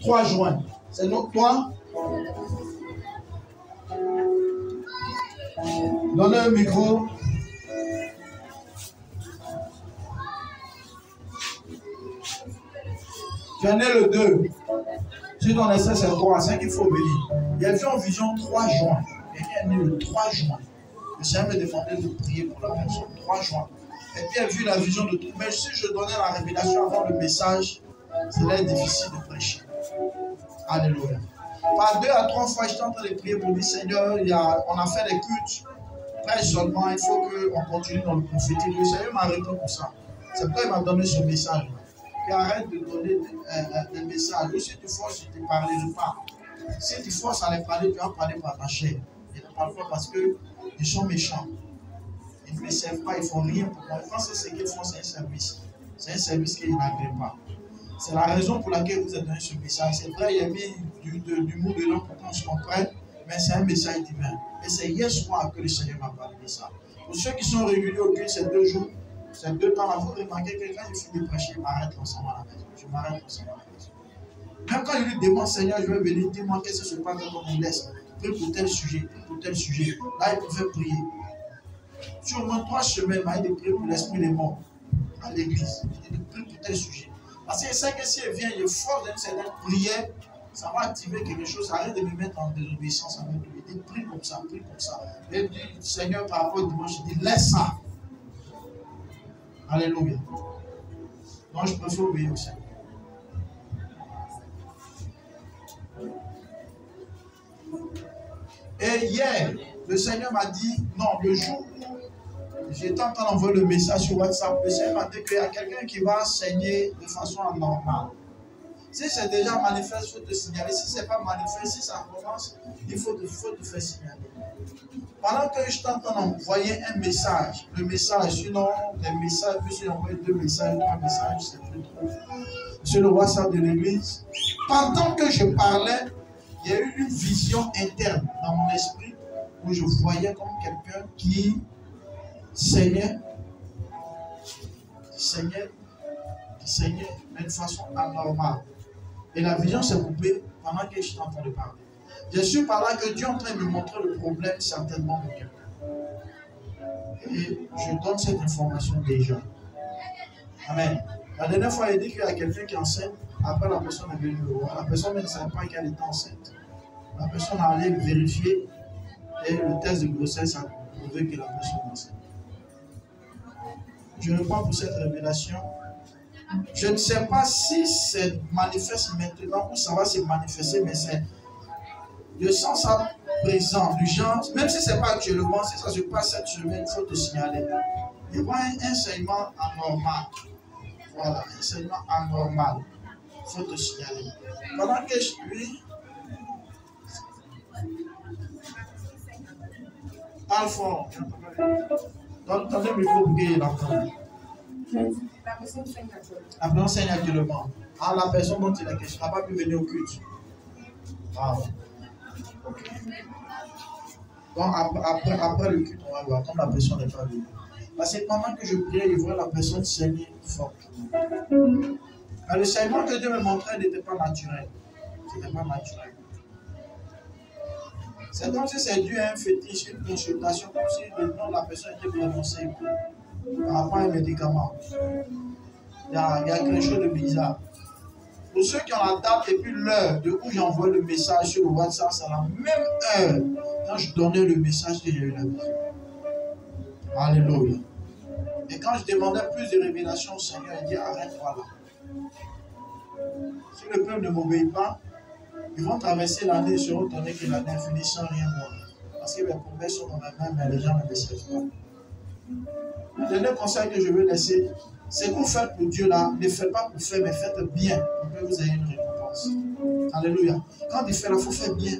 3 juin. C'est donc toi. Donnez le micro. Tu en es le 2. Si ton essai c'est 3, c'est qu'il faut venir. Il a vu en vision 3 juin. Et il est né le 3 juin. Le Seigneur me demandait de prier pour la personne. 3 juin. Et puis il a vu la vision de tout. Mais si je donnais la révélation avant le message, c'est difficile de prêcher. Alléluia. Par 2 à 3 fois, j'étais en train de prier pour dire Seigneur, on a fait des cultes. Prêche seulement, il faut qu'on continue dans le prophétique. Le Seigneur m'a répondu pour ça. C'est pourquoi il m'a donné ce message. Et arrête de donner des messages. Ou si tu forces, je ne te parlerai pas. Si tu forces à les parler, tu vas parler par ta chair. Et parfois parce qu'ils sont méchants. Ils ne me servent pas, ils ne font rien pour moi. Ils pensent que ce qu'ils font, c'est un service. C'est un service qu'ils n'agréent pas. C'est la raison pour laquelle vous avez donné ce message. C'est vrai, il y a mis du mot dedans pour qu'on se comprenne, mais c'est un message divin. Et c'est hier soir que le Seigneur m'a parlé de ça. Pour ceux qui sont réguliers au culte ces 2 jours, ces 2 temps-là, vous remarquez que quand je finis de prêcher, je m'arrête l'ensemble à la maison. Je m'arrête l'ensemble à la maison. Même quand je lui demande, Seigneur, je vais venir, dis-moi qu'est-ce que se passe quand on me laisse. Prie pour tel sujet, prie pour tel sujet. Là, il pouvait prier. Sur au moins 3 semaines, il de prier pour l'esprit des morts à l'église. Il de prier pour tel sujet. Parce qu'il sait que si elle vient, il est fort d'une certaine prière, ça va activer quelque chose. Arrête de me mettre en désobéissance avec lui. Il dit, prie comme ça, prie comme ça. Et il dit, Seigneur, par rapport au dimanche, il dit, laisse ça. Alléluia. Donc je préfère obéir au Seigneur. Et hier, le Seigneur m'a dit, non, le jour où j'étais en train d'envoyer le message sur WhatsApp, le Seigneur m'a dit qu'il y a quelqu'un qui va saigner de façon anormale. Si c'est déjà manifeste, il faut te signaler. Si ce n'est pas manifeste, si ça commence, il faut te faire signaler. Pendant que je suis en train d'envoyer un message, le message, sinon les messages, puis j'ai envoyé 2 messages, 3 messages, c'est plus trop. Sur le WhatsApp de l'église, pendant que je parlais, il y a eu une vision interne dans mon esprit où je voyais comme quelqu'un qui saignait, mais de façon anormale. Et la vision s'est coupée pendant que j'étais en train de parler. Je suis par là que Dieu est en train de me montrer le problème certainement de quelqu'un. Et je donne cette information déjà. Amen. La dernière fois, il dit qu'il y a quelqu'un qui est enceinte. Après, la personne est venue le voir. La personne ne savait pas qu'elle était enceinte. La personne a allé vérifier et le test de grossesse a prouvé que la personne est enceinte. Je ne crois pour cette révélation. Je ne sais pas si ça manifeste maintenant ou ça va se manifester, mais c'est. Je sens ça présent, du genre, même si ce n'est pas actuellement, si ça se passe cette semaine, il faut te signaler. Il y aura un enseignement anormal. Voilà, un enseignement anormal. Il faut te signaler. Pendant que je suis. Parle fort. Donnez le micro pour qu'il l'entende. La personne saigne actuellement. La personne saigne actuellement. Ah, la personne dont il a question n'a pas pu venir au culte. Ah, ok. Donc après le culte, on va voir comme la personne n'est pas venue. Parce que pendant que je priais, je vois la personne saigner fort. Mais le saignement que Dieu me montrait n'était pas naturel. C'était pas naturel. C'est comme si c'est dû à un fétiche, une consultation, comme si le nom de la personne était prononcé par rapport à un médicament. Il y a quelque chose de bizarre. Pour ceux qui ont la date et puis l'heure de où j'envoie le message sur le WhatsApp, c'est la même heure quand je donnais le message que j'ai eu la vision. Alléluia. Et quand je demandais plus de révélations au Seigneur, il dit arrête-toi là. Si le peuple ne m'obéit pas, ils vont traverser l'année et se retourner que l'année finit sans rien voir. Parce que mes promesses sont dans ma main, mais les gens ne me servent pas. Le dernier conseil que je veux laisser, c'est que vous faites pour Dieu là, ne faites pas pour faire, mais faites bien pour que vous ayez une récompense. Alléluia. Quand il fait là, il faut faire bien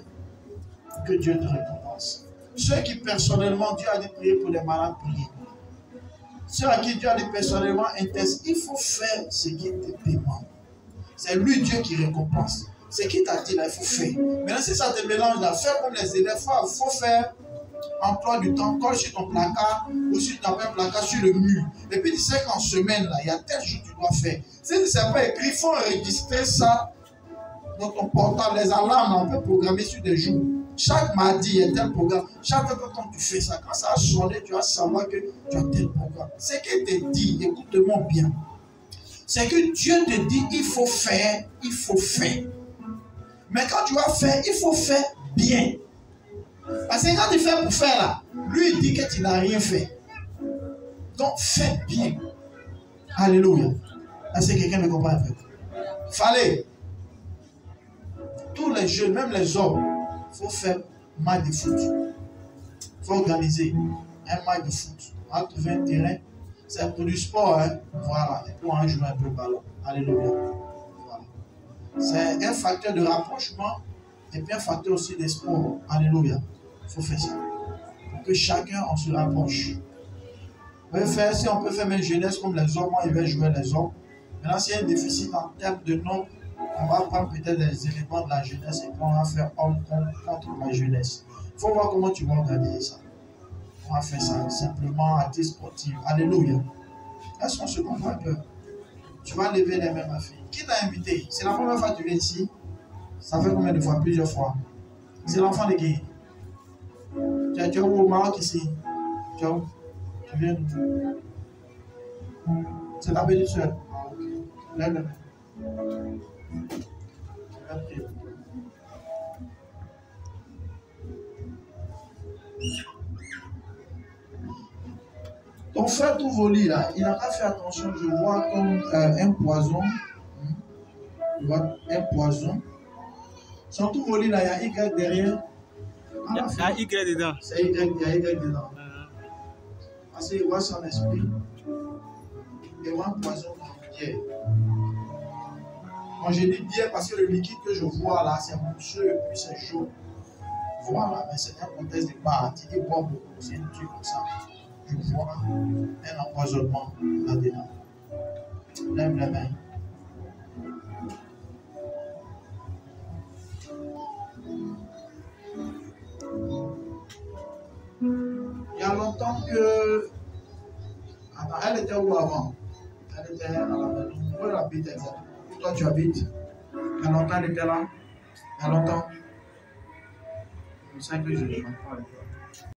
pour que Dieu te récompense. Ceux qui personnellement, Dieu a dit prier pour les malades, prier. Ceux à qui Dieu a dit personnellement, il faut faire ce qui te demande. C'est lui Dieu qui récompense. Ce qui t'a dit là, il faut faire. Maintenant, si ça te mélange là, fais comme les élèves, il faut faire emploi du temps, colle sur ton placard ou sur ton placard sur le mur. Et puis tu sais qu'en semaine là, il y a tel jour que tu dois faire. Si ce n'est pas écrit, il faut enregistrer ça dans ton portable, les alarmes, on peut programmer sur des jours. Chaque mardi, il y a tel programme. Chaque fois que tu fais ça, quand ça a sonné, tu vas savoir que tu as tel programme. Ce qu'il te dit, écoute-moi bien, c'est que Dieu te dit, il faut faire, il faut faire. Mais quand tu vas faire, il faut faire bien. Parce que quand tu fais pour faire là, lui il dit que tu n'as rien fait. Donc fais bien. Alléluia. Est-ce que quelqu'un me comprend un peu? Fallait. Tous les jeunes, même les hommes, il faut faire un match de foot. Il faut organiser un match de foot. On va trouver un terrain. C'est pour du sport. Hein? Voilà. Et puis on va jouer un peu au ballon. Alléluia. Voilà. C'est un facteur de rapprochement et puis un facteur aussi d'espoir. Alléluia. Il faut faire ça. Pour que chacun on se rapproche. On peut faire, si on peut faire une jeunesse comme les hommes, moi, il va jouer les hommes. Maintenant, s'il y a un déficit en termes de nombre, on va prendre peut-être les éléments de la jeunesse et puis on va faire homme contre la jeunesse. Il faut voir comment tu vas organiser ça. On va faire ça simplement à titre sportif. Alléluia. Est-ce qu'on se comprend un peu? Tu vas lever les mains, ma fille. Qui t'a invité? C'est la première fois que tu viens ici? Ça fait combien de fois? Plusieurs fois. C'est l'enfant de qui? Tu es où au Maroc ici? Tu es où? Tu viens d'où? C'est ta petite soeur. Ah, ok. Lève les mains. Ton frère tout volé là, il n'a pas fait attention, je vois comme un poison. Je vois un poison. Son tout volé là, il y a Y derrière. Il y a Y dedans. C'est Y, il y a Y dedans. Parce qu'il voit son esprit. Il voit un poison dans le bière. Moi je dis bière parce que le liquide que je vois là, c'est mousseux et puis c'est chaud. Voilà, mais c'est un contexte de bar. Tu dis bois beaucoup, c'est un truc comme ça. Je vois un empoisonnement là-dedans. Lève les mains. Il y a longtemps que... Attends, elle était où avant? Elle était à la maison. Où elle habite exactement? Où toi tu habites? Il y a longtemps elle était là? Il y a longtemps? C'est ça que je ne sais pas.